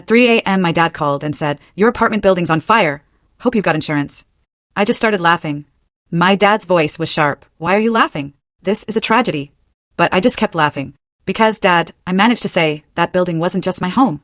At 3 a.m. my dad called and said, "Your apartment building's on fire. Hope you've got insurance." I just started laughing. My dad's voice was sharp. "Why are you laughing? This is a tragedy." But I just kept laughing. Because, Dad, I managed to say that building wasn't just my home.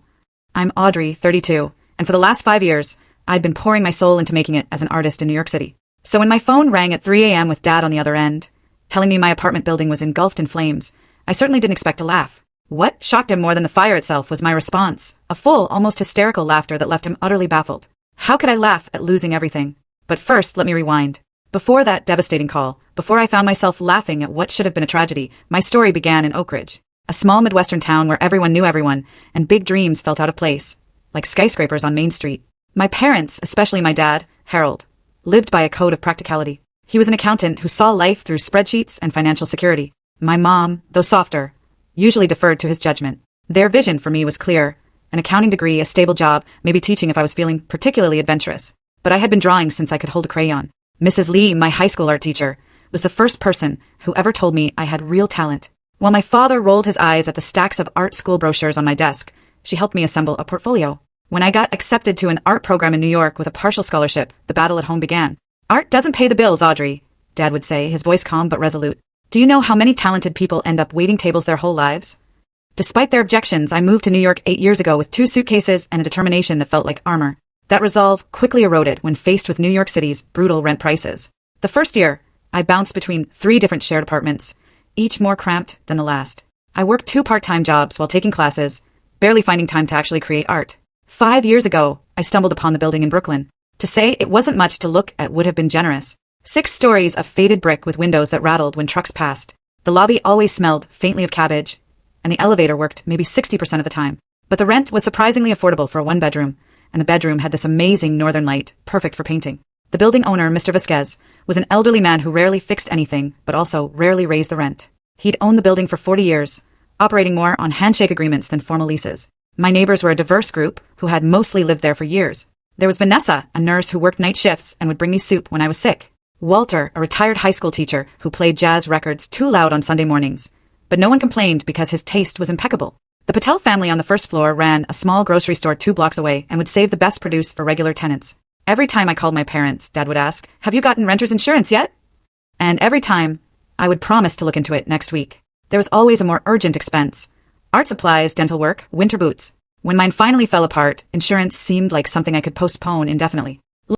I'm Audrey, 32, and for the last 5 years, I'd been pouring my soul into making it as an artist in New York City. So when my phone rang at 3 a.m. with Dad on the other end, telling me my apartment building was engulfed in flames, I certainly didn't expect to laugh. What shocked him more than the fire itself was my response, a full, almost hysterical laughter that left him utterly baffled. How could I laugh at losing everything? But first, let me rewind. Before that devastating call, before I found myself laughing at what should have been a tragedy, my story began in Oak Ridge, a small Midwestern town where everyone knew everyone, and big dreams felt out of place, like skyscrapers on Main Street. My parents, especially my dad, Harold, lived by a code of practicality. He was an accountant who saw life through spreadsheets and financial security. My mom, though softer, usually deferred to his judgment. Their vision for me was clear: an accounting degree, a stable job, maybe teaching if I was feeling particularly adventurous. But I had been drawing since I could hold a crayon. Mrs. Lee, my high school art teacher, was the first person who ever told me I had real talent. While my father rolled his eyes at the stacks of art school brochures on my desk, she helped me assemble a portfolio. When I got accepted to an art program in New York with a partial scholarship, the battle at home began. "Art doesn't pay the bills, Audrey," Dad would say, his voice calm but resolute. "Do you know how many talented people end up waiting tables their whole lives?" Despite their objections, I moved to New York 8 years ago with 2 suitcases and a determination that felt like armor. That resolve quickly eroded when faced with New York City's brutal rent prices. The first year, I bounced between 3 different shared apartments, each more cramped than the last. I worked 2 part-time jobs while taking classes, barely finding time to actually create art. 5 years ago, I stumbled upon the building in Brooklyn. To say it wasn't much to look at would have been generous. 6 stories of faded brick with windows that rattled when trucks passed. The lobby always smelled faintly of cabbage, and the elevator worked maybe 60% of the time. But the rent was surprisingly affordable for a 1-bedroom, and the bedroom had this amazing northern light, perfect for painting. The building owner, Mr. Vasquez, was an elderly man who rarely fixed anything, but also rarely raised the rent. He'd owned the building for 40 years, operating more on handshake agreements than formal leases. My neighbors were a diverse group who had mostly lived there for years. There was Vanessa, a nurse who worked night shifts and would bring me soup when I was sick. Walter, a retired high school teacher who played jazz records too loud on Sunday mornings. But no one complained because his taste was impeccable. The Patel family on the first floor ran a small grocery store 2 blocks away and would save the best produce for regular tenants. Every time I called my parents, Dad would ask, "Have you gotten renter's insurance yet?" And every time, I would promise to look into it next week. There was always a more urgent expense: art supplies, dental work, winter boots. When mine finally fell apart, insurance seemed like something I could postpone indefinitely.